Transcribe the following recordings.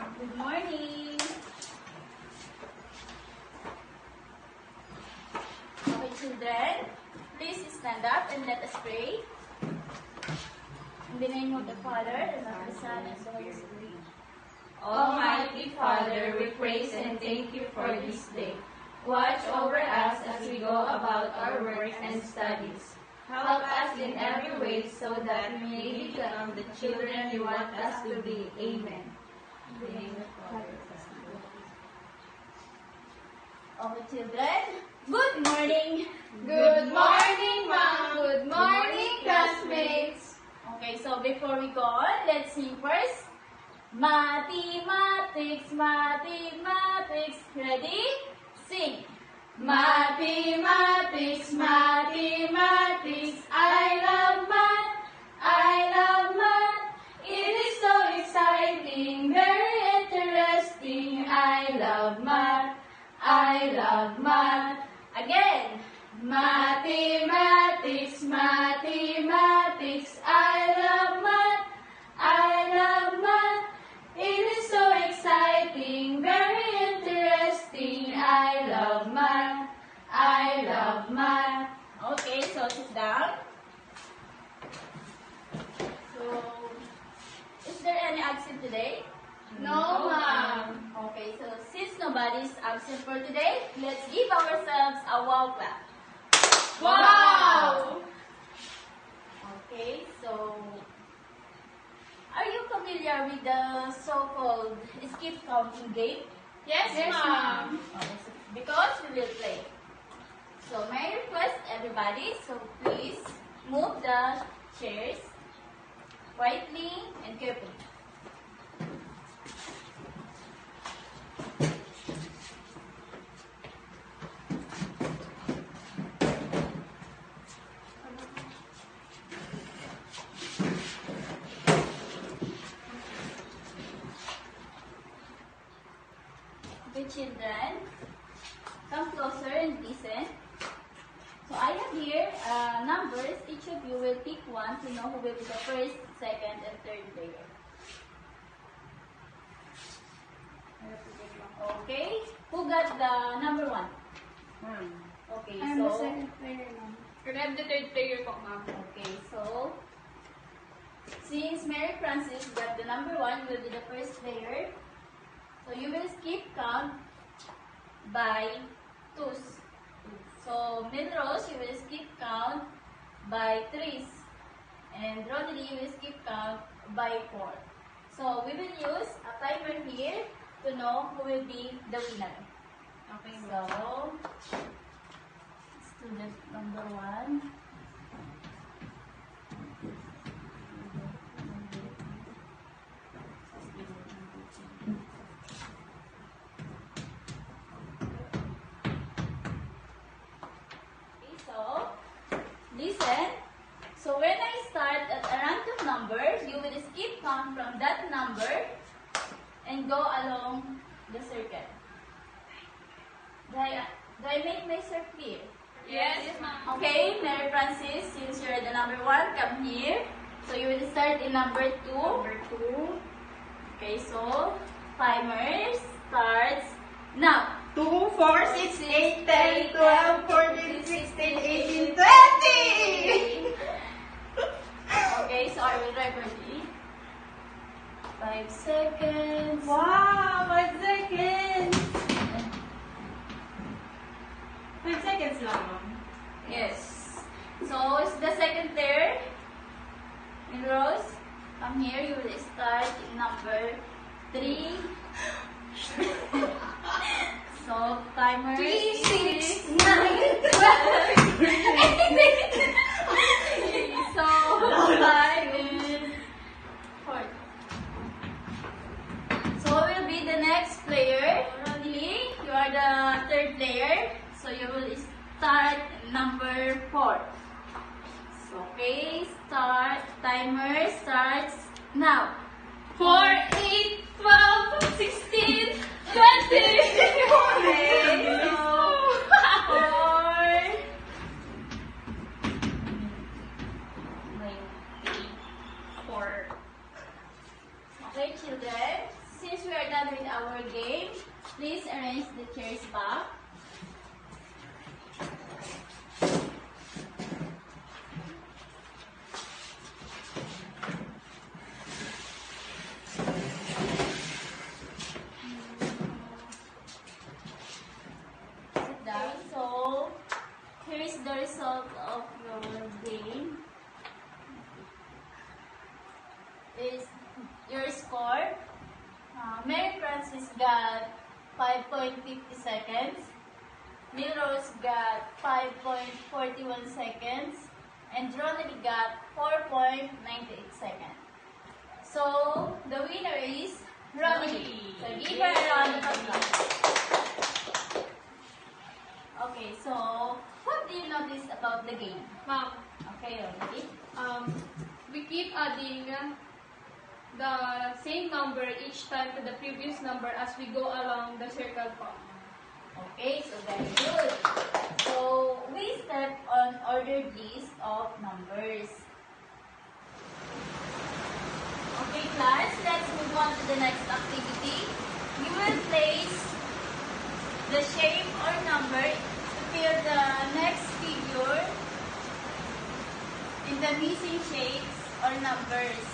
Good morning. Okay, children, please stand up and let us pray. In the name of the Father, and of the Son, and of the Holy Spirit. Almighty Father, we praise and thank you for this day. Watch over us as we go about our work and studies. Help us in every way so that we may become the children you want us to be. Amen. In the name of the Father, Son, and Holy Spirit. Okay, children, good morning. Good morning, Mom. Good morning, classmates. Okay, so before we go on, let's sing first. Mathematics, mathematics. Ready? Sing. Mathematics, mathematics, I love math, it is so exciting, very interesting, I love math, Again. mathematics, mathematics, I love math, it is so exciting, very interesting, I love math. Okay, so sit down. So, is there any absent today? No, Ma'am. Okay, so since nobody is absent for today, let's give ourselves a wow clap. Wow! Okay, so are you familiar with the so-called skip counting game? Yes, Ma'am. Okay, so because we will play. So may I request everybody, so please move the chairs quietly and carefully. Okay, children, come closer and listen. So I have here numbers. Each of you will pick one to know who will be the first, second, and third player. Okay, who got the number one? Okay, I'm so the second player, Ma'am. Can I have the third player po, Ma'am? okay, so since Mary Francis got the number one, you will be the first player. So you will skip count by twos. So Milrose, you will skip count by threes. And Rodney, you will skip count by four. So we will use a timer here to know who will be the winner. Okay, So student number one. So, listen. So, when I start at a random number, you will skip count from that number and go along the circle. Do I make myself clear? Yes, Ma'am. Okay, Mary Francis, since you're the number one, come here. So, you will start in number two. Number two. Okay, so, timer starts now. 2, 4, 6, 8, 10, 12, 14, 16, 18, 20! Okay, so I will write ready. 5 seconds. Wow, 5 seconds! 5 seconds lang, Ma'am. Yes. So, it's the second player. In rows. Come here, you will start in number 3. So, timer. 3, 6, 9, 12. So, 5 and 4. So, will be the next player. Rodney, you are the third player. So, you will start number 4. So, okay, start. Timer starts now. 4, 8, 12, 16, 20! Okay, so 4. Okay, children, since we are done done with our game. Please arrange the chairs back. Sit down. So, here is the result of your game. Is your score. Mary Francis got 5.50 seconds. Milrose got 5.41 seconds. And Ronnie got 4.98 seconds. So, the winner is Ronnie. So, give her a round of applause. Okay, so, what do you notice about the game? Ma'am, Okay, Ronnie. we keep adding the same number each time to the previous number as we go along the circle form. Okay, so very good. So, we start on ordered list of numbers. Okay, class, let's move on to the next activity. You will place the shape or number to fill the next figure in the missing shapes or numbers.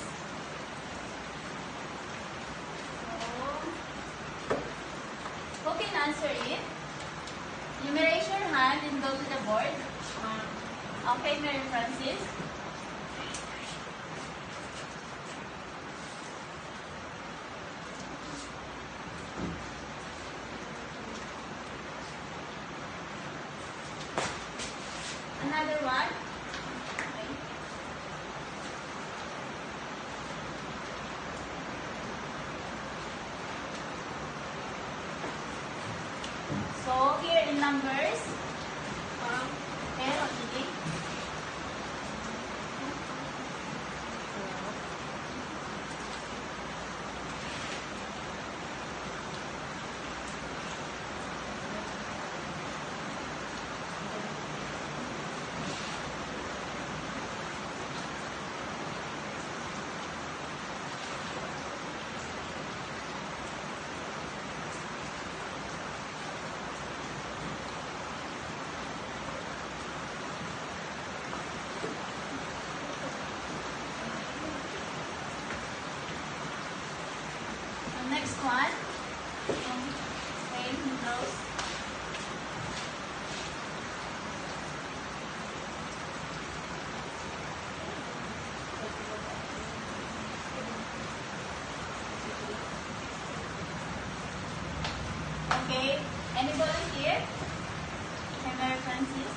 Who can answer it? You may raise your hand and go to the board. Okay, Mary Francis. Another one. Okay. So, here in numbers, okay, what do you think? The next one. Okay, Rose. Okay, any volunteer? Okay, Mary Francis.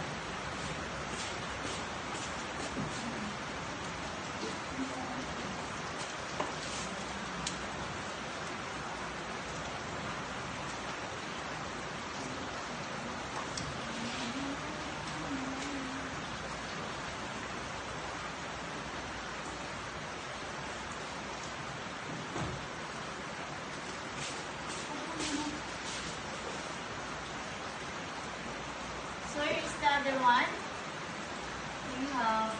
So here's the other one. We have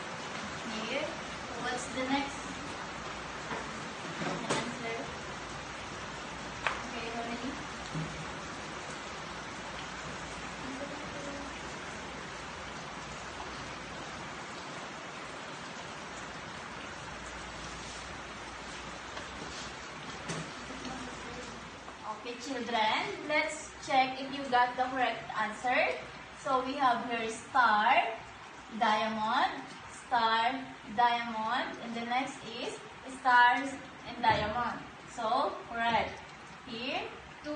here. So what's the next answer? Okay, how many? Okay, children, let's check if you got the correct answer. So we have here star, diamond, and the next is stars and diamond. So, correct. Here, 2,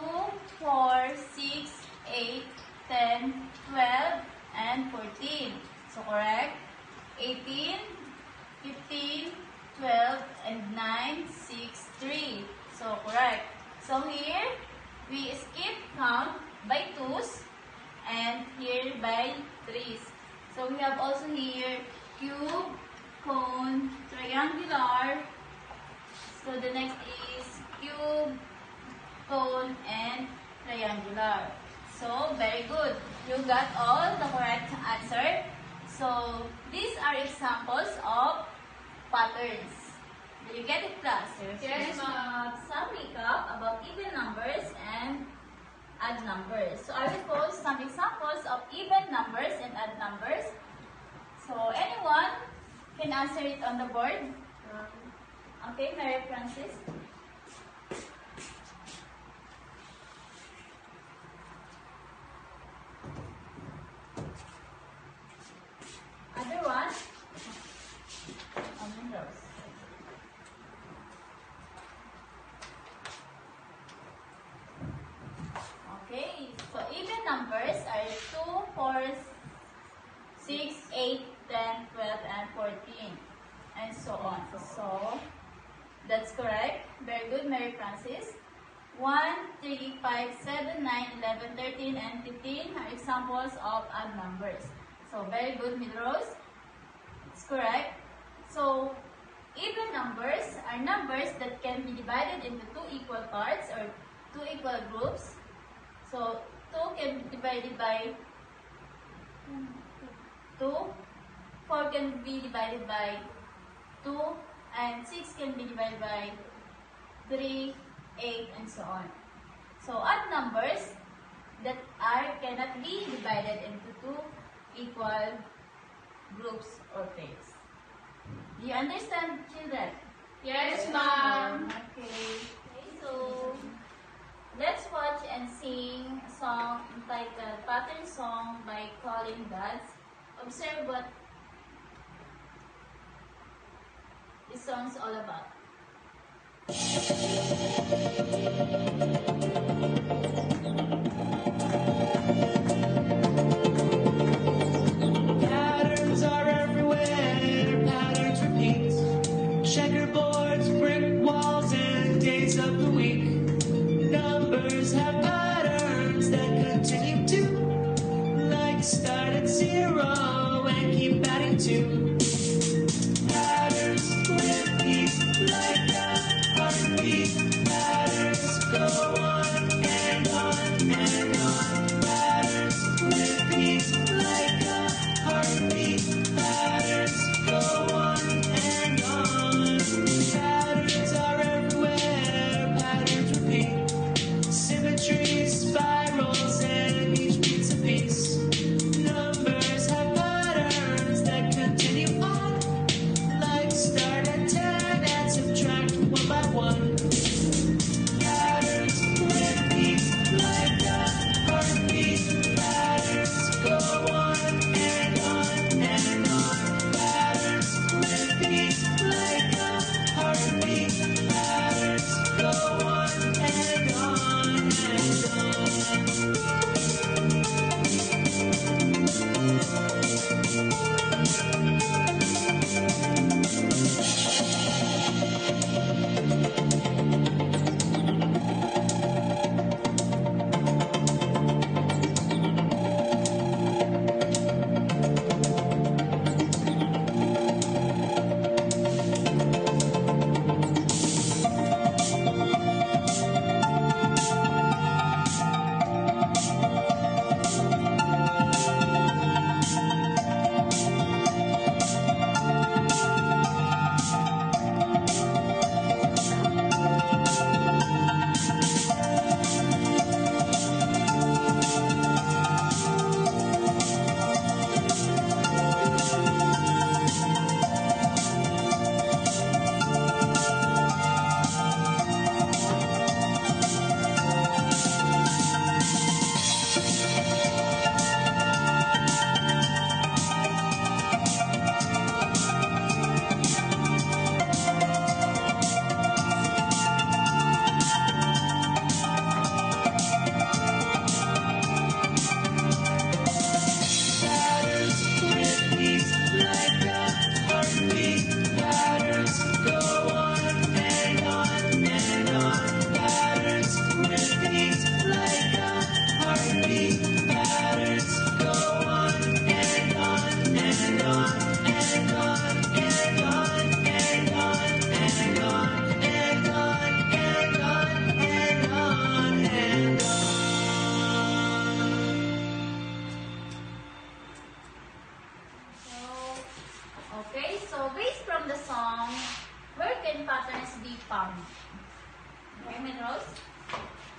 4, 6, 8, 10, 12, and 14. So, correct. 18, 15, 12, and 9, 6, 3. So, correct. So, here, we skip count by 2s. And here by 3s. So we have also here cube, cone, triangular. So the next is cube, cone, and triangular. So very good. You got all the correct answer. So these are examples of patterns. Do you get it, class? Yes, ma'am. Some recap about even numbers. odd numbers. So I will post some examples of even numbers and odd numbers. So anyone can answer it on the board. Okay, Mary Francis. Other one? Rose. Okay, so even numbers are 2, 4, 6, 8, 10, 12, and 14, and so on. So, that's correct. Very good, Mary Francis. 1, 3, 5, 7, 9, 11, 13, and 15 are examples of odd numbers. So, very good, Midrose. It's correct. So, even numbers are numbers that can be divided into 2 equal parts or 2 equal groups. So, 2 can be divided by 2, 4 can be divided by 2, and 6 can be divided by 3, 8, and so on. So, odd numbers that cannot be divided into 2 equal groups or pairs. Do you understand, children? Yes, ma'am. Okay. So, let's watch and sing a song entitled Pattern Song by Calling Gods. Observe what this song is all about. Patterns are everywhere, patterns repeat. Checkerboards, brick walls, and days of the week. Numbers have patterns that continue to, like start at 0 and keep adding 2. Patterns repeat like a heartbeat. Patterns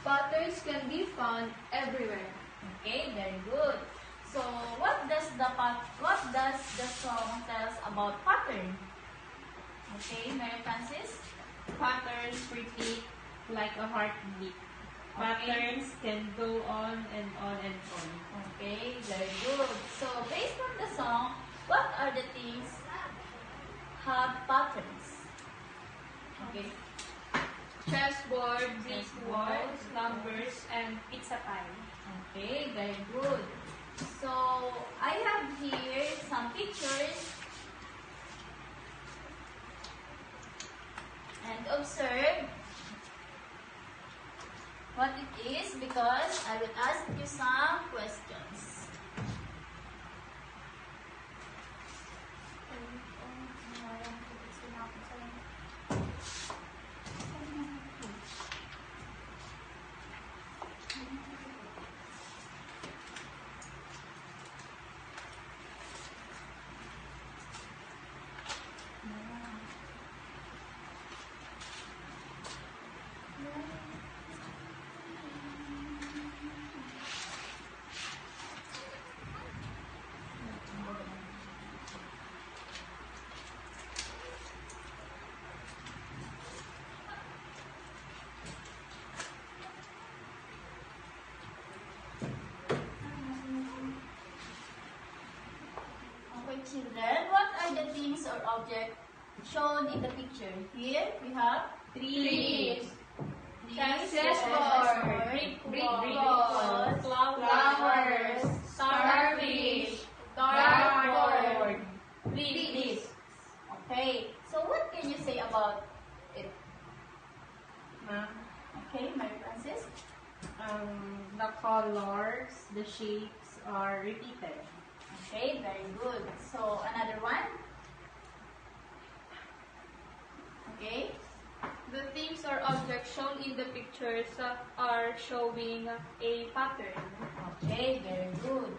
Patterns can be found everywhere. Okay, very good. So, what does the song tell us about pattern? Okay, Mary Francis? Patterns repeat like a heartbeat. Patterns can go on and on and on. Okay, very good. So, based on the song, what are the things have patterns? Okay. Chessboard, brick walls, numbers, and pizza pie. Okay, very good. So, I have here some pictures. And observe what it is because I will ask you some questions. Okay, children, what are the things or objects shown in the picture? Here we have Trees, chessboard, brick walls, flowers, starfish, dartboard, leaves. Okay, so what can you say about it? Okay, Mary Francis? The colors, the shapes are repeated. Okay, very good. So, another one? Okay. The things or objects shown in the pictures are showing a pattern. Okay, very good.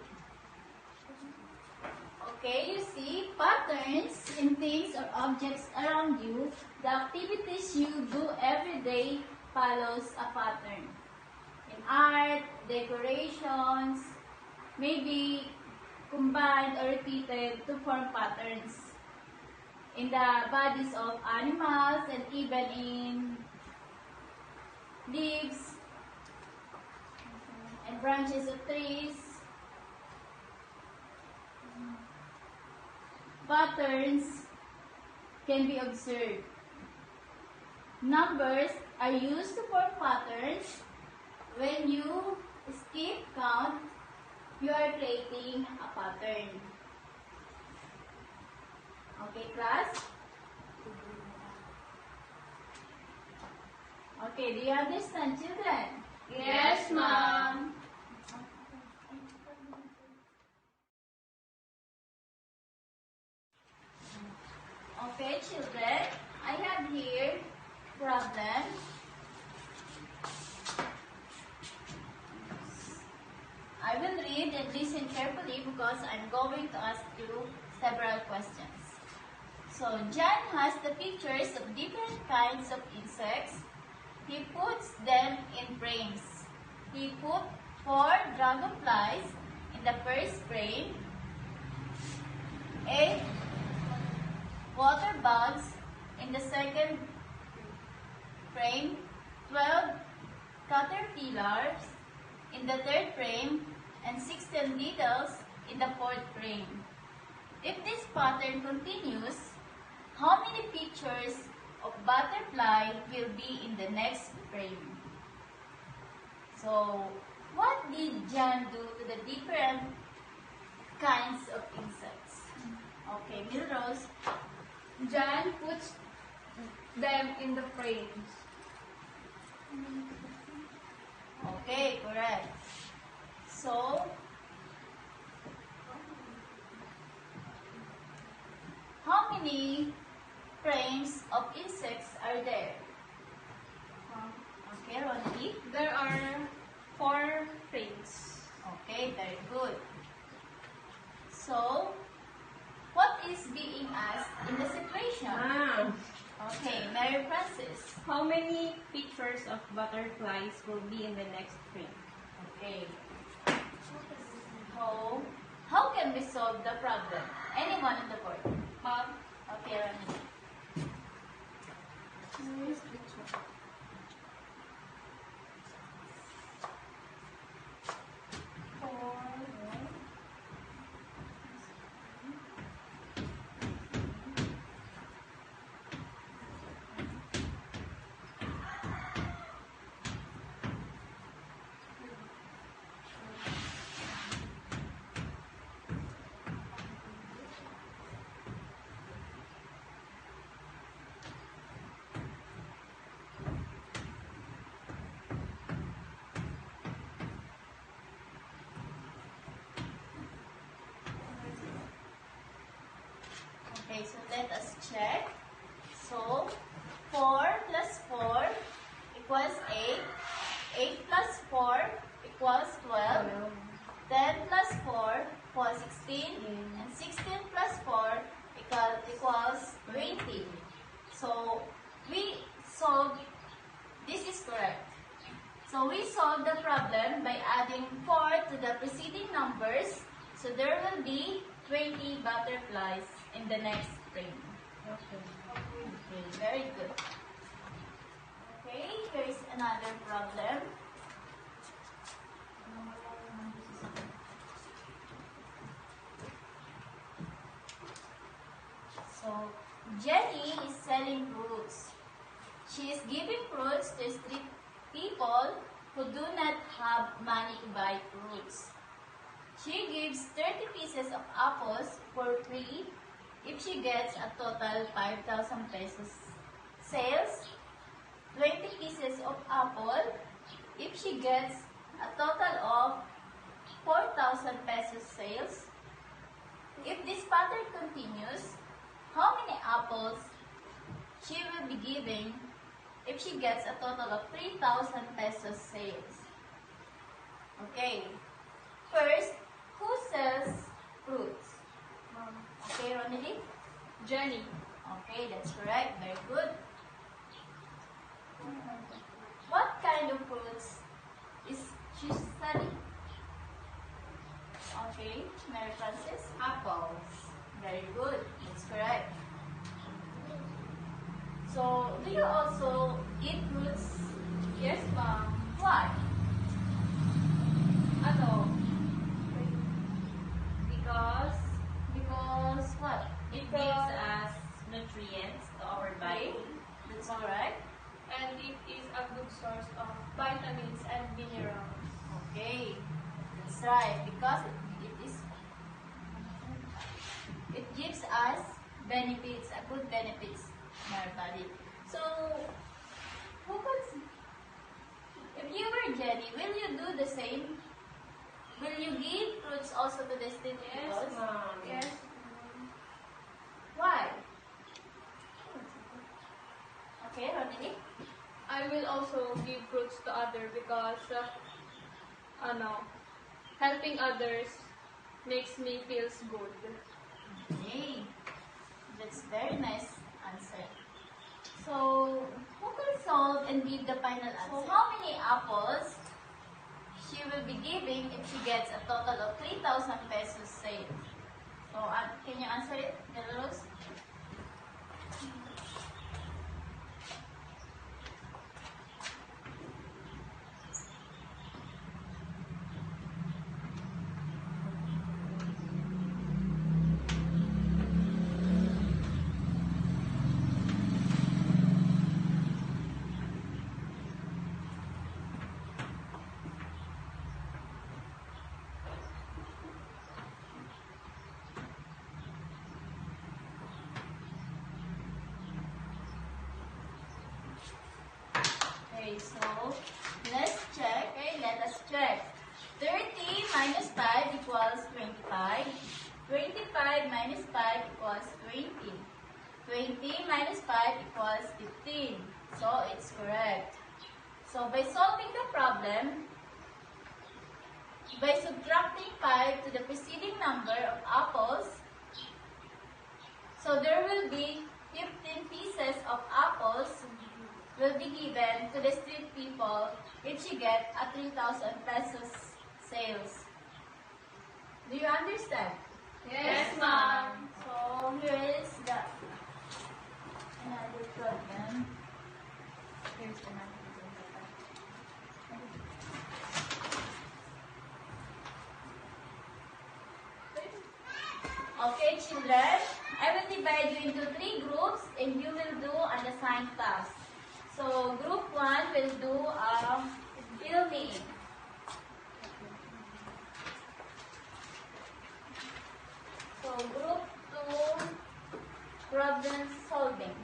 Okay, you see patterns in things or objects around you. The activities you do every day follows a pattern. In art, decorations, maybe combined or repeated to form patterns. In the bodies of animals and even in leaves and branches of trees. Patterns can be observed. Numbers are used to form patterns. When you skip count, you are creating a pattern. Okay, class? Okay, do you understand, children? Yes, ma'am. Okay, children, I have here problem. I will read and listen carefully because I'm going to ask you several questions. So, John has the pictures of different kinds of insects. He puts them in frames. He put 4 dragonflies in the first frame, 8 water bugs in the second frame, 12 caterpillars in the third frame, and 16 needles in the fourth frame. If this pattern continues, how many pictures of butterfly will be in the next frame? So, what did John do to the different kinds of insects? Okay, Milrose. John puts them in the frames. Okay, correct. So, how many frames of insects are there? Okay, Ronnie. There are 4 frames. Okay, very good. So, what is being asked in the situation? Okay, Mary Francis. How many pictures of butterflies will be in the next frame? Okay. So, how can we solve the problem? Anyone on the board? Ma'am, Okay, Ronnie. Okay, so let us check. So, 4 plus 4 equals 8. 8 plus 4 equals 12. 10 plus 4 equals 16. And 16 plus 4 equals 20. So, we solved, this is correct. So, we solved the problem by adding 4 to the preceding numbers. So, there will be 20 butterflies in the next frame. Okay. Okay, very good. Okay, here is another problem. So, Jenny is selling fruits. She is giving fruits to street people who do not have money to buy fruits. She gives 30 pieces of apples for free if she gets a total 5,000 pesos sales, 20 pieces of apple if she gets a total of 4,000 pesos sales. If this pattern continues, how many apples she will be giving if she gets a total of 3,000 pesos sales? Okay, first, who sells fruits? Okay, Ronnie? Jenny. Okay, that's correct. Very good. What kind of fruits is she selling? Okay, Mary Frances? Apples. Very good. That's correct. So, do you also eat fruits? Yes, ma'am. Why? Ano? Because Because what? it gives us nutrients to our Okay, body. that's alright. And it is a good source of vitamins and minerals. Okay, that's right. Because it gives us benefits, a good benefits in our body. So, if you were Jenny, will you do the same? Will you give fruits also to the street people? Mom. Yes. Why? Okay, Ronnie? I will also give fruits to others because helping others makes me feels good. Okay, that's very nice answer. So, who can solve and give the final answer? How many apples she will be giving if she gets a total of 3,000 pesos sales? So, can you answer it, Rose? Okay, so let's check. Okay, let us check. 30 minus 5 equals 25. 25 minus 5 equals 20. 20 minus 5 equals 15. So it's correct. So by solving the problem, by subtracting 5 to the preceding number of apples, so there will be 15 pieces of apples will be given to the street people, which you get a 3,000 pesos sales. Do you understand? Yes, ma'am. So here is the another problem. Here's another problem. Okay, children, I will divide you into 3 groups and you will do an assigned task. So group 1 will do filming. So group 2, problem solving.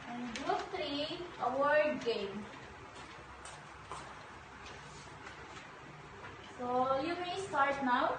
And group 3, a word game. So you may start now.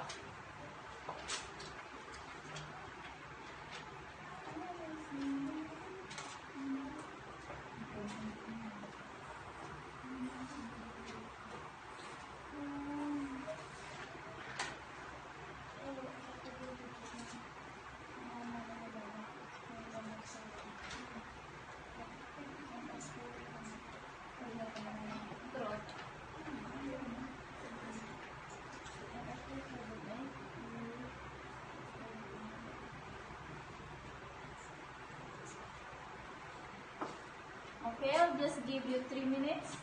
Okay, I'll just give you 3 minutes.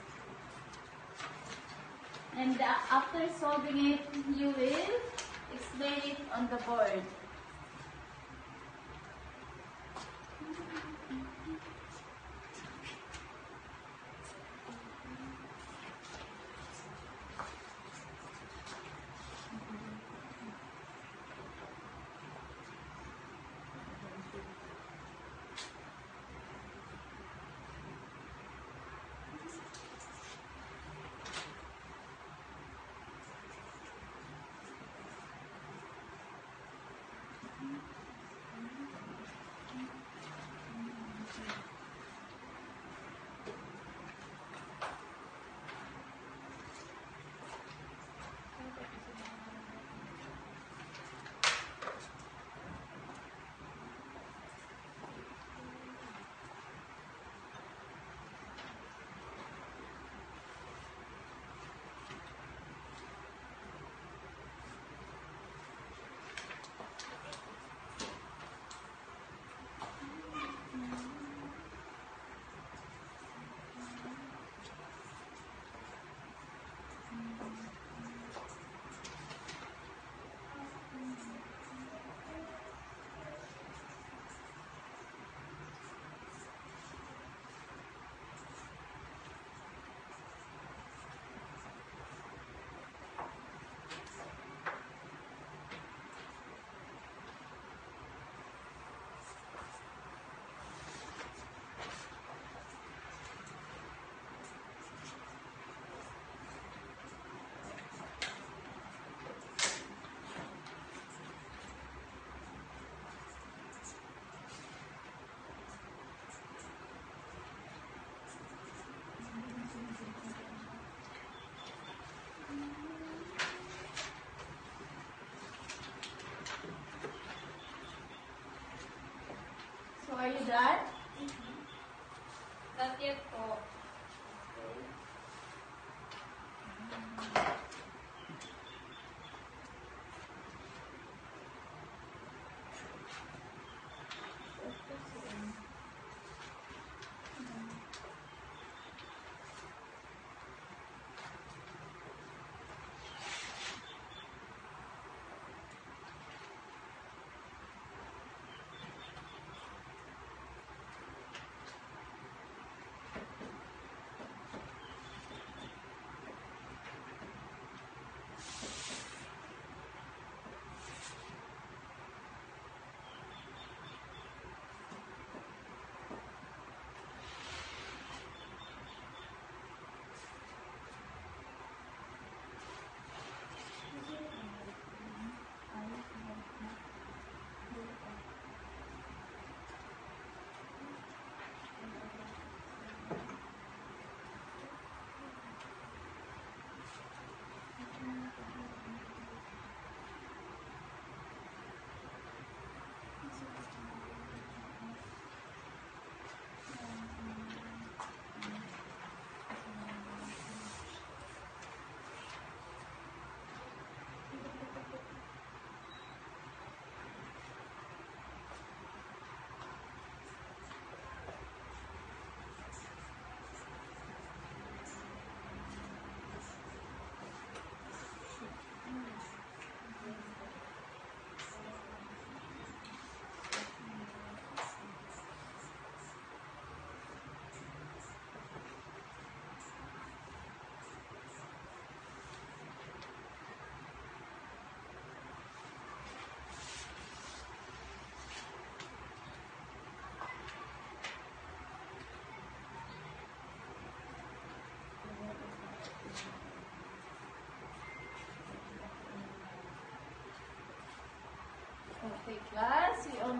And after solving it, you will explain it on the board. So are you done? Not yet po.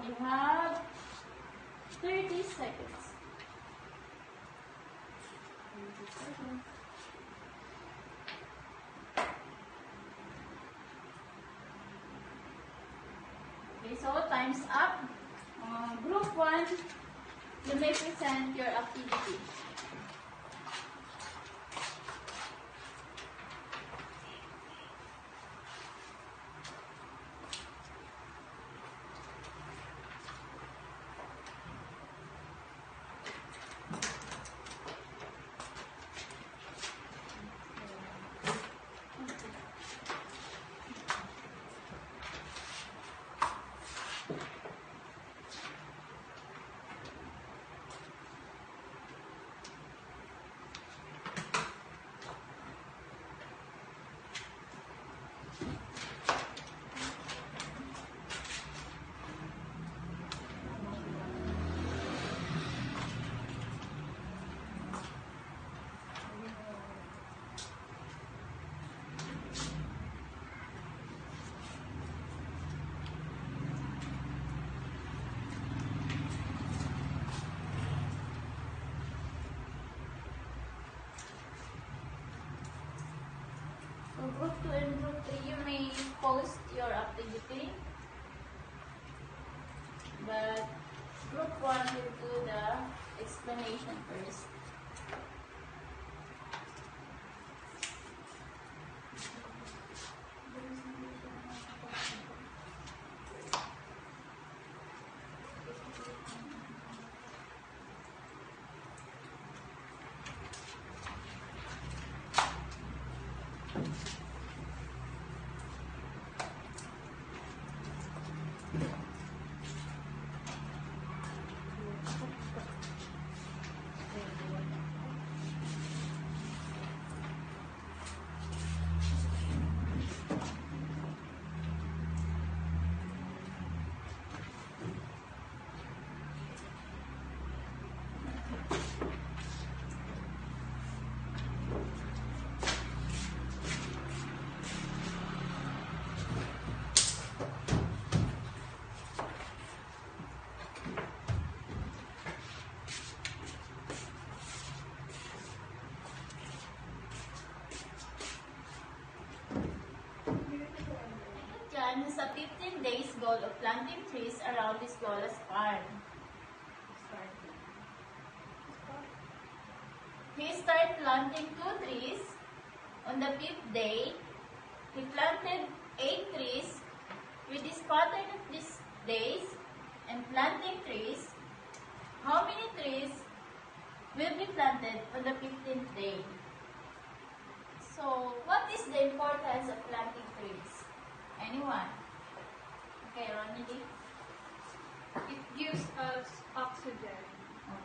only have 30 seconds. Okay, so time's up. Group 1, you may present your activity. So group 2 and group 3, you may post your activity. But group 1 will do the explanation first. John has a 15 days goal of planting trees around his Lola's farm. He started planting 2 trees. On the 5th day, he planted 8 trees. With this pattern of these days and planting trees, how many trees will be planted on the 15th day? So, what is the importance of planting trees? Anyone? Okay, Ronnie. It gives us oxygen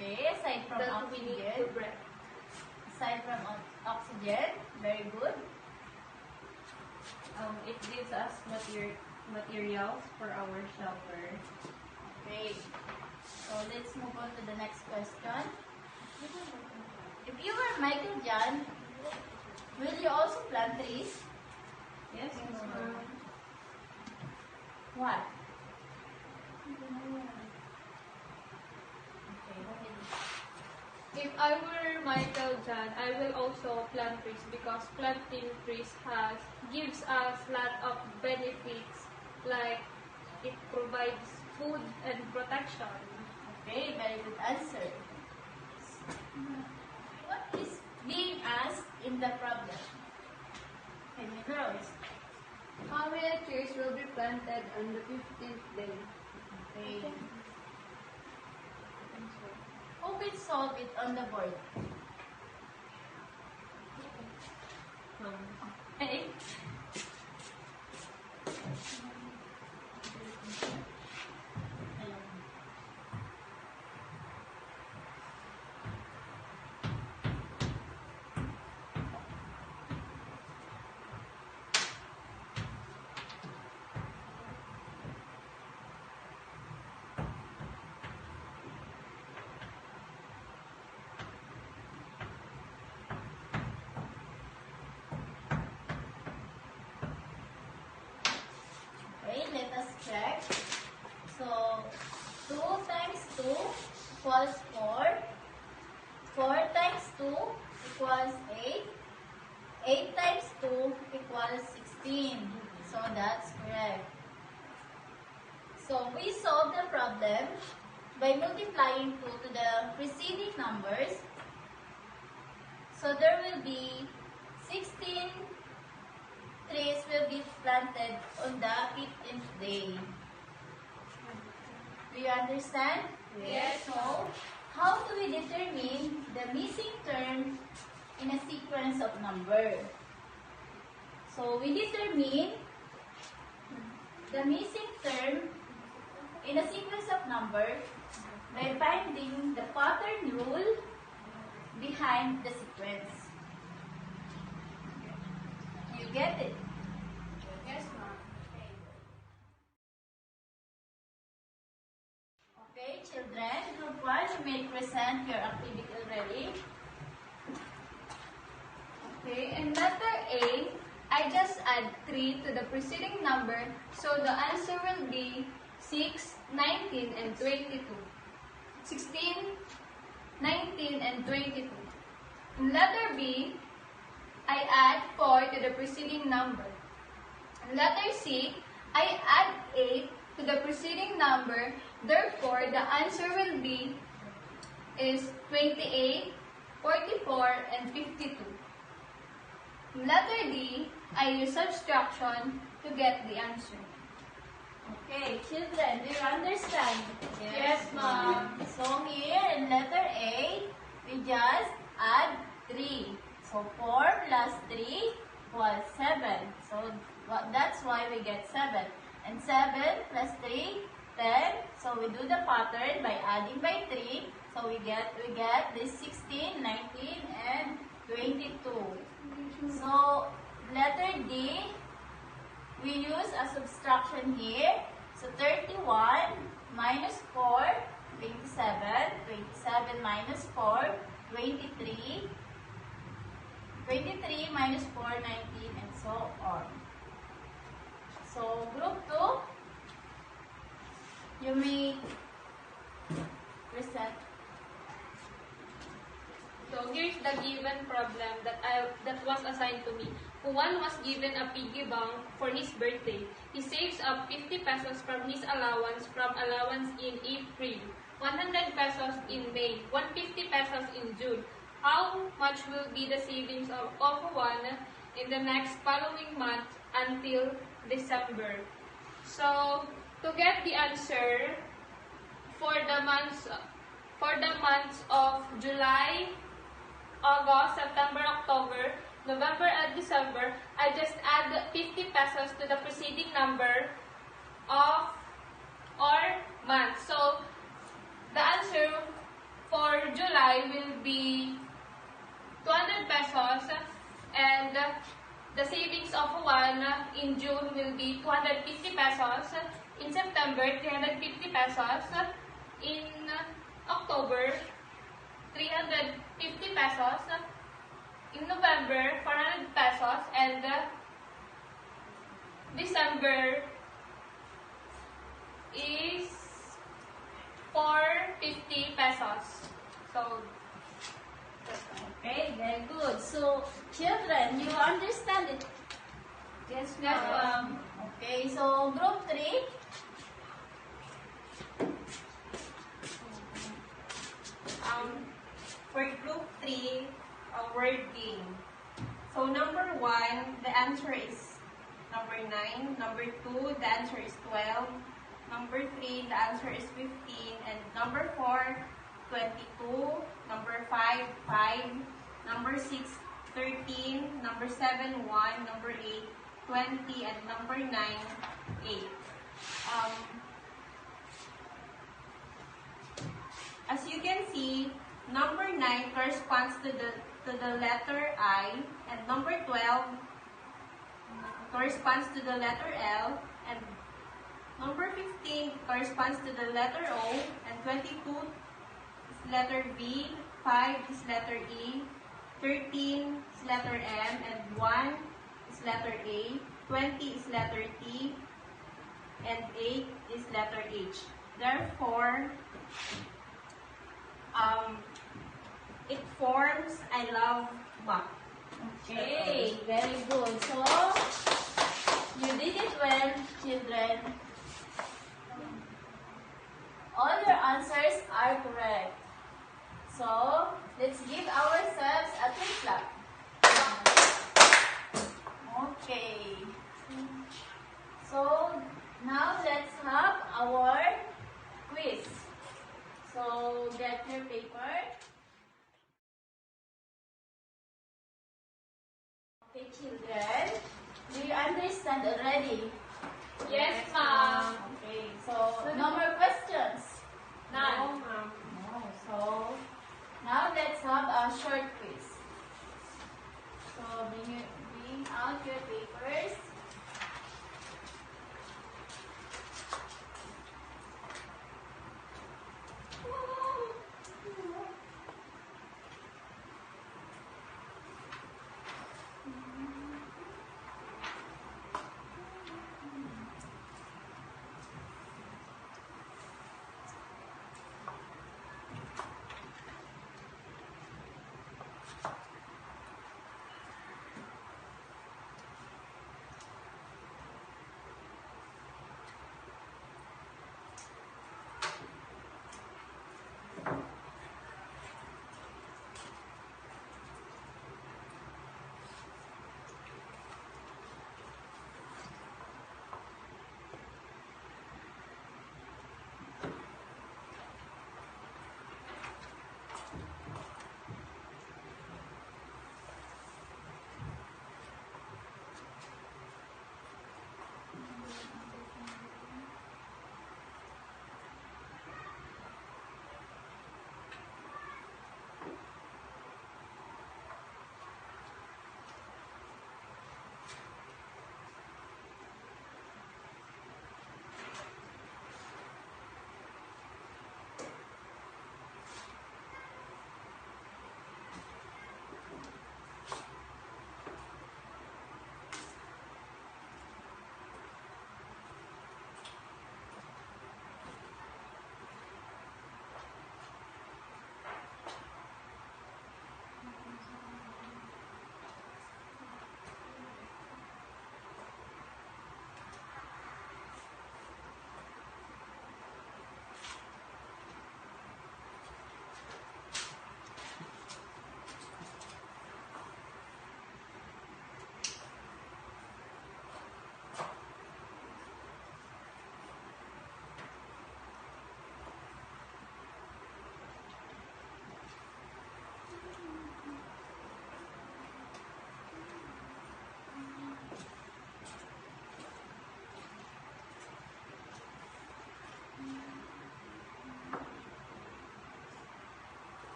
Okay, aside from that we need to oxygen. breathe. Aside from oxygen, very good. It gives us materials for our shelter. Okay. So let's move on to the next question. If you were Michael John, will you also plant trees? Yes, ma'am. What? Okay, go ahead. If I were Michael John, I will also plant trees because planting trees gives us lot of benefits, like it provides food and protection. Okay, very good answer. What is being asked in the problem? Okay, my girls. How many trees will be planted on the 15th day? Okay. Who will solve it on the board? Okay. 2 equals 8. 8 times 2 equals 16. So that's correct. So we solve the problem by multiplying 2 to the preceding numbers. So there will be 16 trees will be planted on the 15th day. Do you understand? Yes. So, how do we determine the missing term in a sequence of number? So, we determine the missing term in a sequence of number by finding the pattern rule behind the sequence. You get it? Yes, ma'am. Okay, children, group 1, you may present your activity already. Okay, in letter A, I just add 3 to the preceding number, so the answer will be 6, 19, and 22. 16, 19, and 22. In letter B, I add 4 to the preceding number. In letter C, I add 8 to the preceding number, therefore the answer will be is 28, 44, and 52. In letter D, I use subtraction to get the answer. Okay, children, do you understand? Yes, ma'am. So here in letter A, we just add 3. So 4 plus 3 was 7. So that's why we get 7. And 7 plus 3, 10. So we do the pattern by adding by 3. So we get this 16, 19, and 22. So letter D, we use a subtraction here. So 31 minus 4, 27. 27 minus 4, 23. 23 minus 4, 19, and so on. So group 2, you may present. So here's the given problem that was assigned to me. Juan was given a piggy bank for his birthday. He saves up 50 pesos from his allowance in April, 100 pesos in May, 150 pesos in June. How much will be the savings of Juan in the next following month until December? So to get the answer for the months of July, August, September, October, November, and December, I just add 50 pesos to the preceding number of or month. So the answer for July will be 200 pesos, and the savings of Juan in June will be 250 pesos. In September, 350 pesos. In October, 350 pesos. In November, 400 pesos. And December is 450 pesos. So, Okay, very good. So children, you understand it? yes, Yes, ma'am. Okay, so group 3. For group 3, a word game. So number 1, the answer is number 9. Number 2, the answer is 12. Number 3, the answer is 15. And number 4, 22. Number 5, 5. Number 6, 13. Number 7, 1. Number 8, 20. And number 9, 8. As you can see, number 9 corresponds to the letter I, and number 12 corresponds to the letter L, and number 15 corresponds to the letter O, and 22 is letter V, 5 is letter E, 13 is letter M, and 1 is letter A, 20 is letter T, and 8 is letter H. Therefore, It forms I love map. Okay, very good. So, you did it well, children. All your answers are correct. So, let's give ourselves a twin clap. Okay. So, now let's have our quiz. So, get your paper. Okay, children. Do you understand already? Yes, ma'am. Okay, so no more questions. None. No. So, now let's have a short quiz. So, bring out your papers.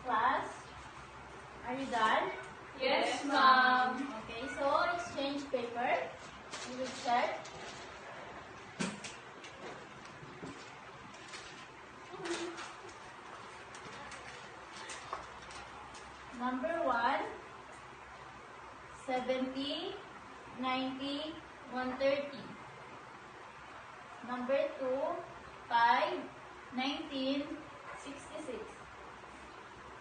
Class, are you done? Yes, ma'am. Okay, so exchange paper. You will check. Number 1, 70, 90, 130. Number 2, 5, 19, 66.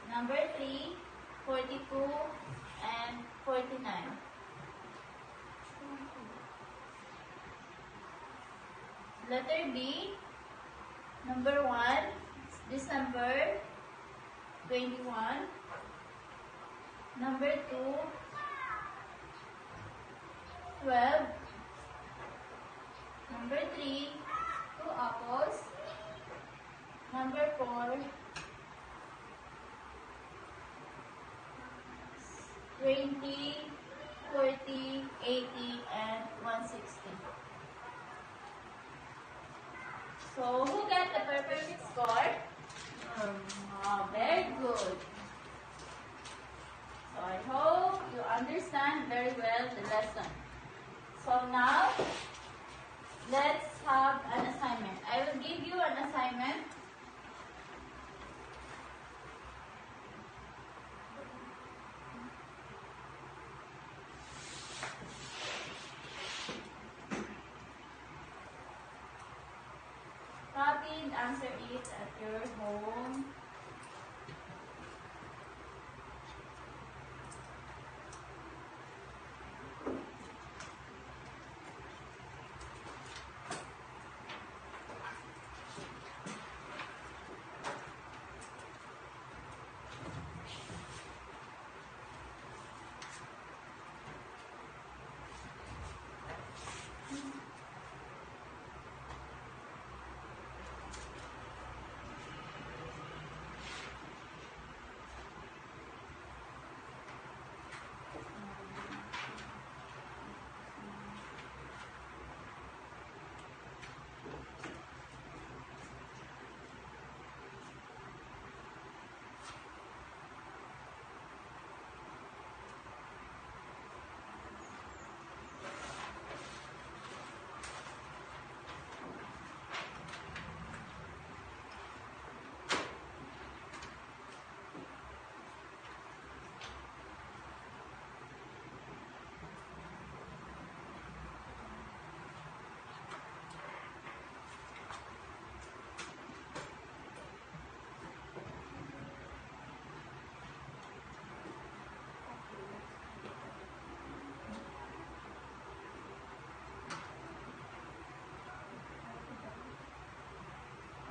Number 3, 42 and 49. Letter B, number 1, December 21. Number 2, 12. Number 3, 2 apples. Number 4, 20, 40, 80, and 160. So, who got the perfect score? Very good. So, I hope you understand very well the lesson. let's have an assignment. I will give you an assignment. Copy and answer it at your home.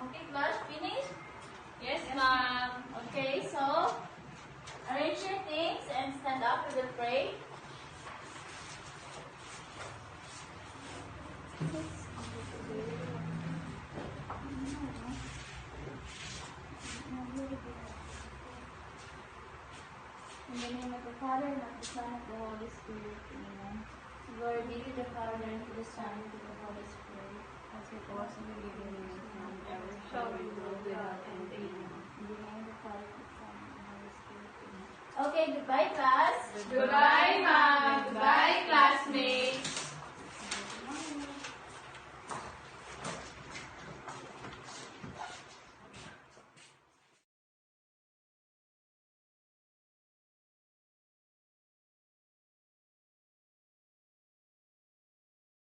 Okay, class, finish? Yes, ma'am. Okay, so arrange your things and stand up. We will pray. In the name of the Father, and of the Son, and of the Holy Spirit. Amen. Glory be to the Father, and to the Son, and to the Holy Spirit. As it was in the beginning, is now, and ever shall be, world without end. Amen. In the name of the Father, and the Son, and the Holy Spirit. Amen. Okay, goodbye, class. Goodbye, ma'am. Goodbye, classmates.